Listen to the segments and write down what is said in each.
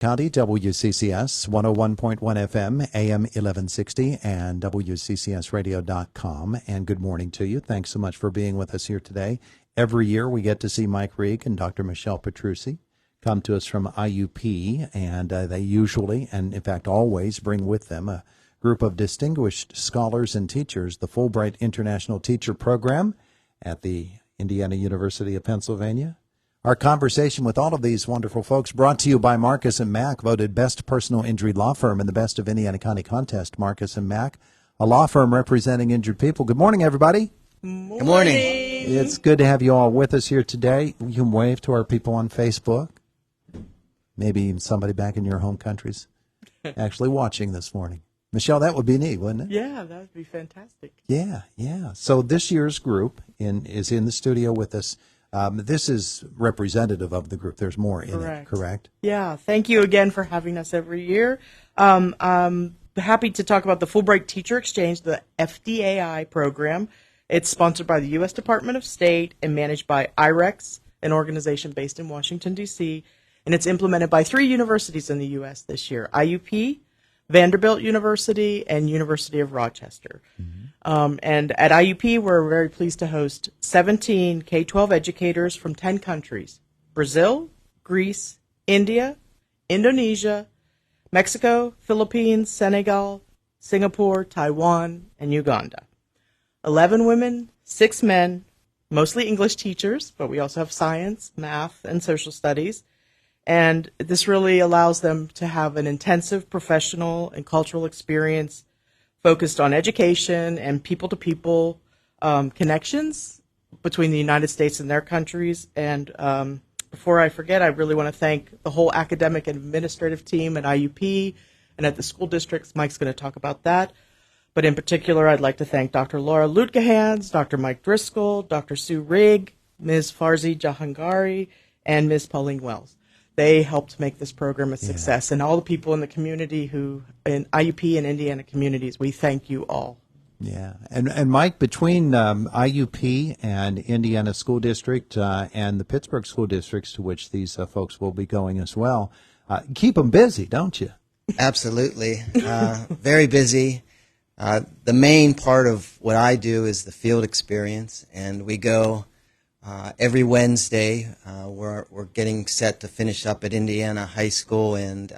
County, WCCS 101.1 FM, AM 1160, and WCCSradio.com. And good morning to you. Thanks so much for being with us here today. Every year we get to see Mike Reig and Dr. Michelle Petrucci come to us from IUP, and they usually, and in fact always, bring with them a group of distinguished scholars and teachers, the Fulbright International Teacher Program at the Indiana University of Pennsylvania. Our conversation with all of these wonderful folks brought to you by Marcus & Mack, voted Best Personal Injury Law Firm in the Best of Indiana County Contest. Marcus & Mack, a law firm representing injured people. Good morning, everybody. Good morning. It's good to have you all with us here today. You can wave to our people on Facebook. Maybe even somebody back in your home countries actually watching this morning. Michelle, that would be neat, wouldn't it? Yeah, that would be fantastic. Yeah. So this year's group is in the studio with us. This is representative of the group. There's more in it, correct? Yeah. Thank you again for having us every year. I'm happy to talk about the Fulbright Teacher Exchange, the FDAI program. It's sponsored by the U.S. Department of State and managed by IREX, an organization based in Washington, D.C., and it's implemented by 3 universities in the U.S. this year, IUP, Vanderbilt University, and University of Rochester. Mm-hmm. And at IUP, we're very pleased to host 17 K-12 educators from 10 countries: Brazil, Greece, India, Indonesia, Mexico, Philippines, Senegal, Singapore, Taiwan, and Uganda. 11 women, 6 men, mostly English teachers, but we also have science, math, and social studies. And this really allows them to have an intensive professional and cultural experience focused on education and people-to-people connections between the United States and their countries. And before I forget, I really want to thank the whole academic and administrative team at IUP and at the school districts. Mike's going to talk about that. But in particular, I'd like to thank Dr. Laura Lutgehans, Dr. Mike Driscoll, Dr. Sue Reig, Ms. Farzi Jahangari, and Ms. Pauline Wells. They helped make this program a success. And all the people in the community in IUP and Indiana communities, we thank you all. Yeah. And Mike, between IUP and Indiana School District and the Pittsburgh School Districts, to which these folks will be going as well, keep them busy, don't you? Absolutely. Very busy. The main part of what I do is the field experience, and we go every Wednesday. We're getting set to finish up at Indiana High School and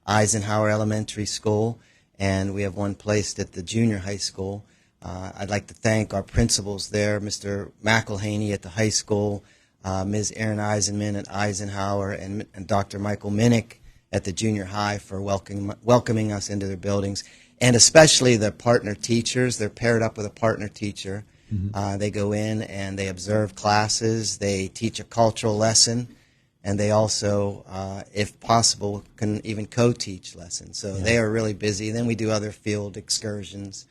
Eisenhower Elementary School, and we have one placed at the junior high school. I'd like to thank our principals there, Mr. McElhaney at the high school, Ms. Erin Eisenman at Eisenhower, and Dr. Michael Minnick at the junior high for welcoming us into their buildings, and especially the partner teachers. They're paired up with a partner teacher. Mm-hmm. They go in and they observe classes, they teach a cultural lesson, and they also, if possible, can even co-teach lessons. So they are really busy. Then we do other field excursions.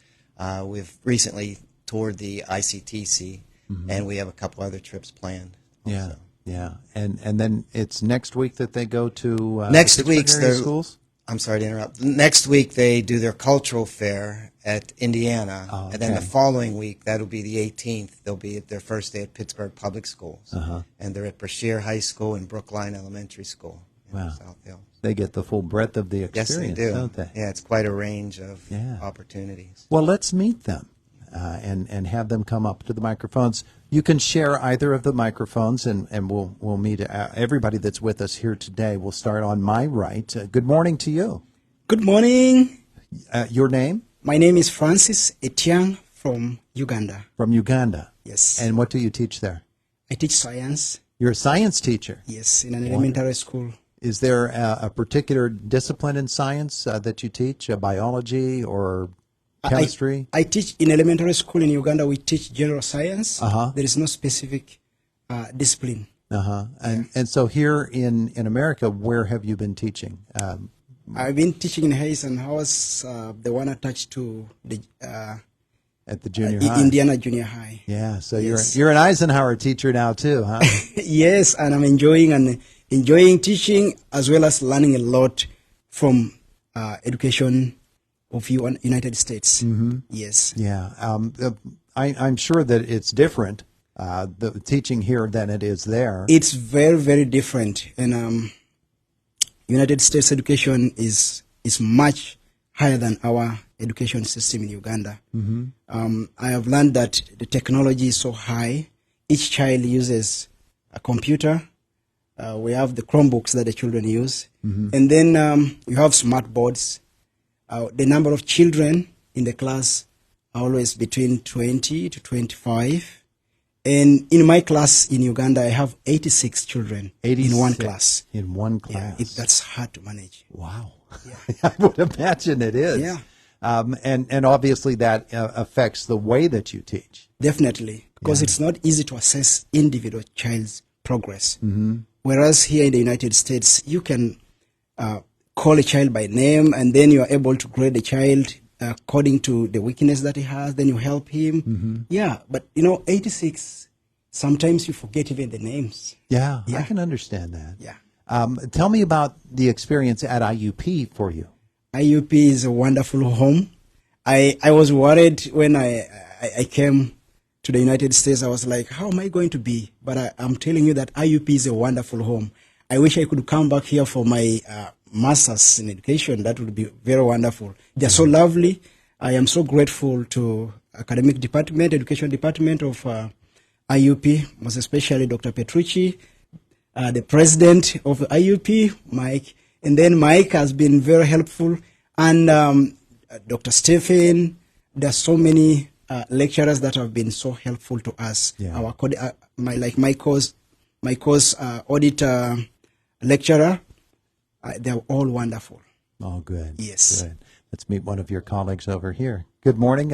We've recently toured the ICTC, mm-hmm. and we have a couple other trips planned also. Yeah. And then it's next week that they go to next week's schools? I'm sorry to interrupt. Next week they do their cultural fair at Indiana, and then the following week, that'll be the 18th, they'll be at their first day at Pittsburgh Public Schools, and they're at Brashear High School and Brookline Elementary School in South Hill. They get the full breadth of the experience, yes, they do. Don't they? Yeah, it's quite a range of opportunities. Well, let's meet them and have them come up to the microphones. You can share either of the microphones, and we'll meet everybody that's with us here today. We'll start on my right. Good morning to you. Good morning. Your name? My name is Francis Etiang from Uganda. From Uganda? Yes. And what do you teach there? I teach science. You're a science teacher? Yes, in an elementary school. Is there a particular discipline in science that you teach, biology or chemistry? I teach in elementary school in Uganda. We teach general science. There is no specific discipline. And so here in America, where have you been teaching? I've been teaching in Eisenhower's, the one attached to the at the junior high. Indiana Junior High. Yeah, so you're an Eisenhower teacher now too, huh? Yes, and I'm enjoying teaching as well as learning a lot from education of United States. Mm-hmm. Yes. Yeah. I'm sure that it's different, the teaching here than it is there. It's very, very different. And United States education is much higher than our education system in Uganda. I have learned that the technology is so high. Each child uses a computer. We have the Chromebooks that the children use. And then you have smart boards. The number of children in the class are always between 20 to 25. And in my class in Uganda, I have 86 children in one class. In one class. Yeah, that's hard to manage. Wow. Yeah. I would imagine it is. Yeah. And obviously that affects the way that you teach. Definitely, because it's not easy to assess individual child's progress. Whereas here in the United States, you can call a child by name, and then you are able to grade the child according to the weakness that he has. Then you help him. Yeah, but 86, sometimes you forget even the names. Yeah, I Yeah. can understand that. Yeah. Tell me about the experience at IUP for you. IUP is a wonderful home. I was worried when I came to the United States. I was like, how am I going to be? But I'm telling you that IUP is a wonderful home. I wish I could come back here for my master's in education. That would be very wonderful. They're so lovely. I am so grateful to academic department, education department of IUP, most especially Dr. Petrucci, the president of IUP, Mike. And then Mike has been very helpful. And Dr. Stephen, there are so many lecturers that have been so helpful to us. Yeah. My course audit lecturer, they're all wonderful. Oh, good. Yes. Good. Let's meet one of your colleagues over here. Good morning.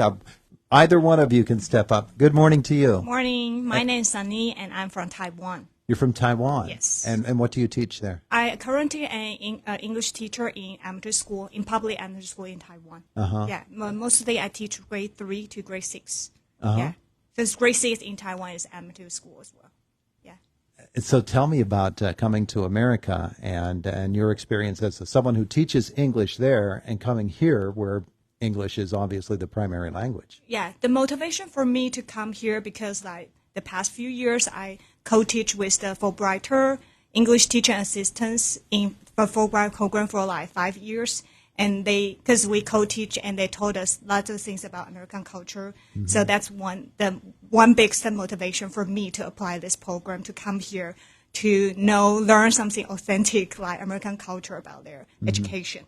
Either one of you can step up. Good morning to you. Morning. My name is Sunny, and I'm from Taiwan. You're from Taiwan. Yes. And what do you teach there? I currently am an English teacher in elementary school, in public elementary school in Taiwan. Yeah, mostly I teach grade 3 to grade 6. Yeah, because grade 6 in Taiwan is elementary school as well. Yeah. So tell me about coming to America and your experience as someone who teaches English there and coming here where English is obviously the primary language. Yeah, the motivation for me to come here because like the past few years I co-teach with the Fulbright English teaching assistants in the Fulbright program for like 5 years. And because we co-teach and they told us lots of things about American culture. So that's the one big motivation for me to apply this program, to come here to learn something authentic like American culture about their education.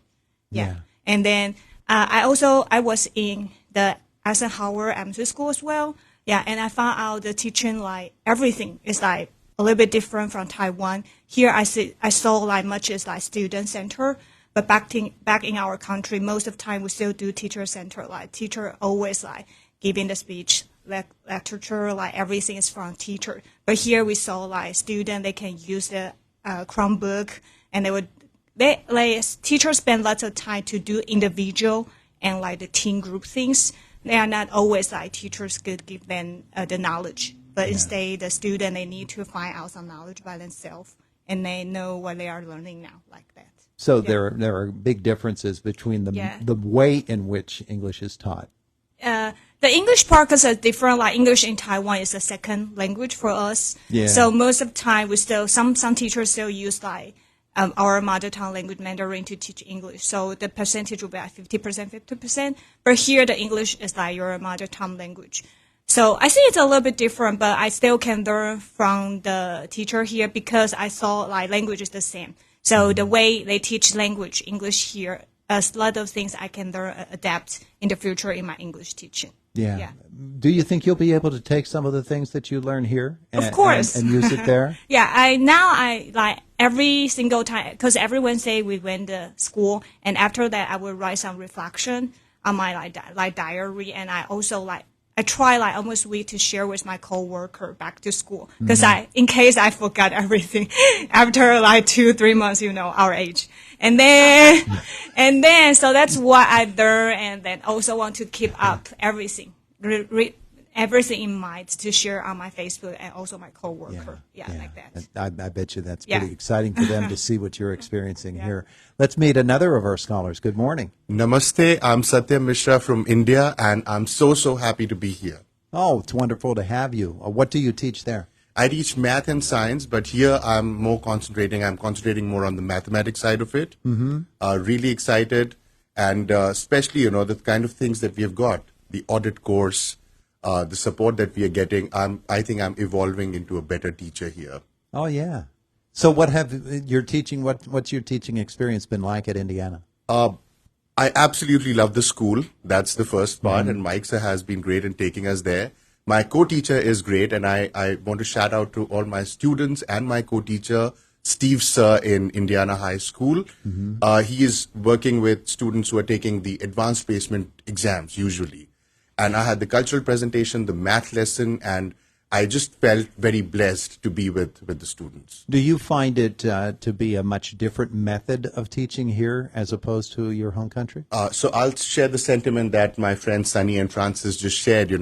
Yeah. And then I was in the Eisenhower Elementary School as well. Yeah, and I found out the teaching, like, everything is, like, a little bit different from Taiwan. Here I saw, like, much as, like, student center. But back in our country, most of the time we still do teacher center. Like, teacher always, like, giving the speech, lecture, like, everything is from teacher. But here we saw, like, student, they can use the Chromebook, and teachers spend lots of time to do individual and, like, the team group things. They are not always like teachers could give them the knowledge, but instead the student, they need to find out some knowledge by themselves, and they know what they are learning now, like that. So there are big differences between the way in which English is taught. The English part is different. Like English in Taiwan is a second language for us. Yeah. So most of the time, we still some teachers still use like our mother tongue language Mandarin to teach English. So the percentage will be like 50%, 50%. But here the English is like your mother tongue language. So I think it's a little bit different, but I still can learn from the teacher here because I saw like language is the same. So the way they teach language, English here, a lot of things I can learn, adapt in the future in my English teaching. Yeah. Do you think you'll be able to take some of the things that you learn here of course. And use it there? Yeah, I like every single time, because every Wednesday we went to school, and after that I will write some reflection on my like diary, and I also I try like almost a week to share with my coworker back to school, because in case I forgot everything after like 2-3 months, our age. And then, so that's what I learn, and then also want to keep up everything, everything in mind to share on my Facebook and also my coworker. Yeah. Like that. I bet you that's pretty exciting for them to see what you're experiencing here. Let's meet another of our scholars. Good morning. Namaste. I'm Satya Mishra from India, and I'm so happy to be here. Oh, it's wonderful to have you. What do you teach there? I teach math and science, but here I'm concentrating more on the mathematics side of it. Really excited, and especially, the kind of things that we have got, the audit course, the support that we are getting. I think I'm evolving into a better teacher here. Oh, yeah. So what's your teaching experience been like at Indiana? I absolutely love the school. That's the first part, and Mike sir has been great in taking us there. My co-teacher is great, and I want to shout out to all my students and my co-teacher, Steve Sir in Indiana High School. He is working with students who are taking the advanced placement exams usually. And I had the cultural presentation, the math lesson, and I just felt very blessed to be with the students. Do you find it to be a much different method of teaching here as opposed to your home country? So I'll share the sentiment that my friends Sunny and Francis just shared,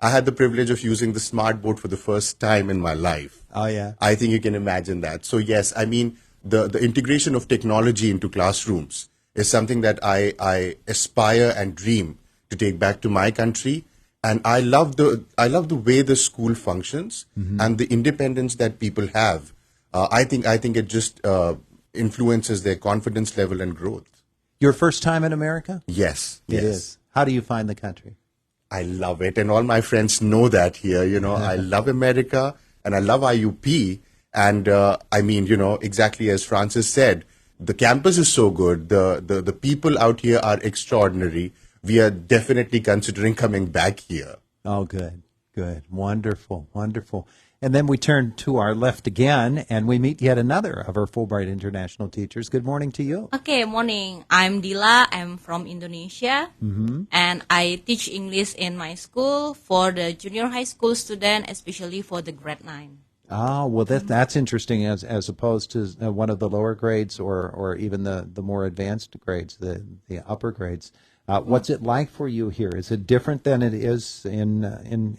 I had the privilege of using the smart board for the first time in my life. Oh, yeah. I think you can imagine that. So, yes, I mean, the integration of technology into classrooms is something that I aspire and dream to take back to my country. And I love the way the school functions and the independence that people have. I think it just influences their confidence level and growth. Your first time in America? Yes. It is. How do you find the country? I love it, and all my friends know that here. I love America, and I love IUP. And I mean, exactly as Francis said, the campus is so good. The people out here are extraordinary. We are definitely considering coming back here. Oh, good. Wonderful. And then we turn to our left again, and we meet yet another of our Fulbright International teachers. Good morning to you. Okay, morning. I'm Dila. I'm from Indonesia, and I teach English in my school for the junior high school student, especially for the grade 9. Ah, well, that's interesting as opposed to one of the lower grades or even the more advanced grades, the upper grades. What's it like for you here? Is it different than it is in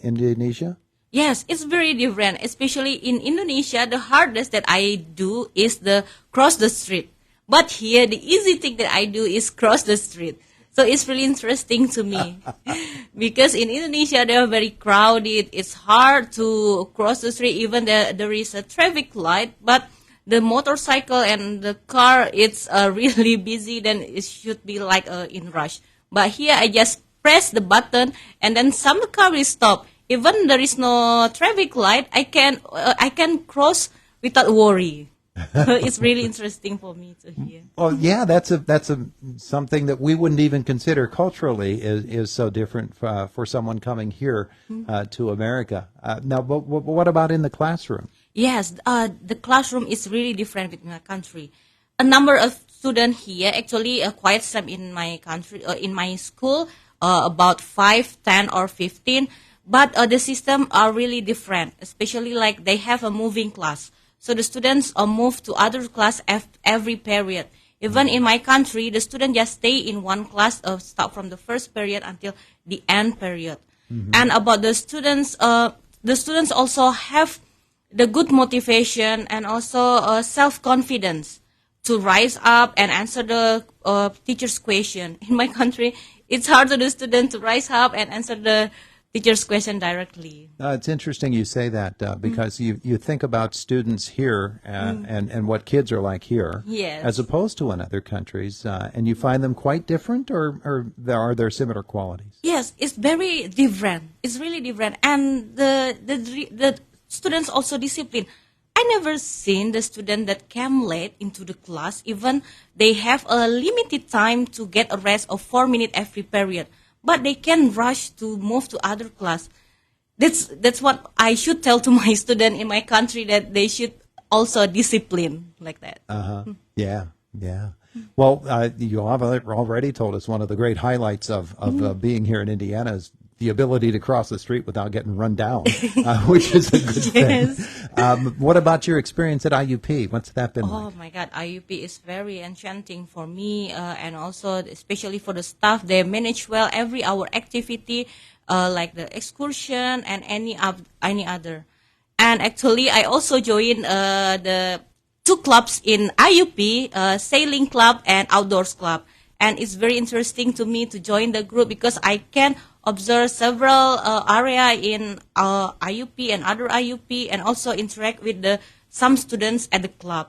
Indonesia? Yes, it's very different, especially in Indonesia. The hardest that I do is the cross the street. But here, the easy thing that I do is cross the street. So it's really interesting to me. Because in Indonesia, they are very crowded. It's hard to cross the street, even there is a traffic light. But the motorcycle and the car, it's really busy. Then it should be like in rush. But here, I just press the button, and then some car will stop. Even there is no traffic light, I can cross without worry. It's really interesting for me to hear. Well, yeah, that's something that we wouldn't even consider culturally is so different for someone coming here to America. Now, but what about in the classroom? Yes, the classroom is really different with my country. A number of students here, actually quite some in my country, in my school, about 5, 10, or 15. But the system are really different, especially like they have a moving class. So the students move to other class every period. Even in my country, the students just stay in one class, start from the first period until the end period. And about the students also have the good motivation and also self-confidence to rise up and answer the teacher's question. In my country, it's hard for the student to rise up and answer the teacher's question directly. It's interesting you say that because you think about students here and what kids are like here, Yes. as opposed to in other countries, and you find them quite different, or are there similar qualities? Yes, it's very different. It's really different, and the students also discipline. I never seen the student that came late into the class. Even they have a limited time to get a rest of 4 minutes every period. But they can rush to move to other class. That's what I should tell to my student in my country, that they should also discipline like that. Yeah. Well, you have already told us one of the great highlights of being here in Indiana is the ability to cross the street without getting run down, which is a good thing. What about your experience at IUP? What's that been like? Oh my God, IUP is very enchanting for me, and also especially for the staff. They manage well every our activity, like the excursion and any other. And actually, I also joined the 2 clubs in IUP, sailing club and outdoors club. And it's very interesting to me to join the group because I can observe several area in IUP and other IUP, and also interact with some students at the club.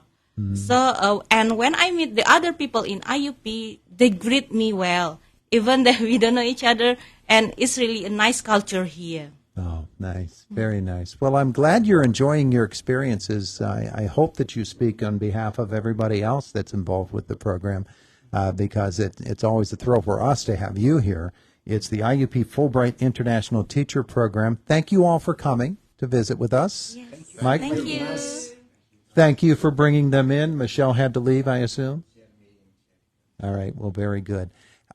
So, and when I meet the other people in IUP, they greet me well, even though we don't know each other, and it's really a nice culture here. Oh, nice. Very nice. Well, I'm glad you're enjoying your experiences. I hope that you speak on behalf of everybody else that's involved with the program, because it's always a thrill for us to have you here. It's the IUP Fulbright International Teacher Program. Thank you all for coming to visit with us. Yes. Mike? Thank you. Thank you for bringing them in. Michelle had to leave, I assume? All right. Well, very good.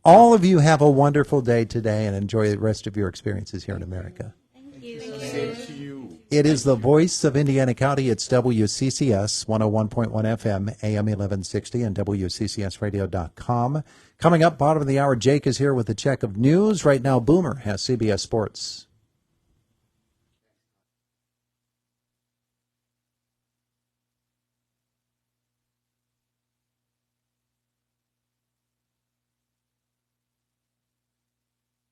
All of you have a wonderful day today and enjoy the rest of your experiences here in America. Thank you. It is the voice of Indiana County. It's WCCS 101.1 FM, AM 1160, and WCCSradio.com. Coming up, bottom of the hour, Jake is here with a check of news. Right now, Boomer has CBS Sports.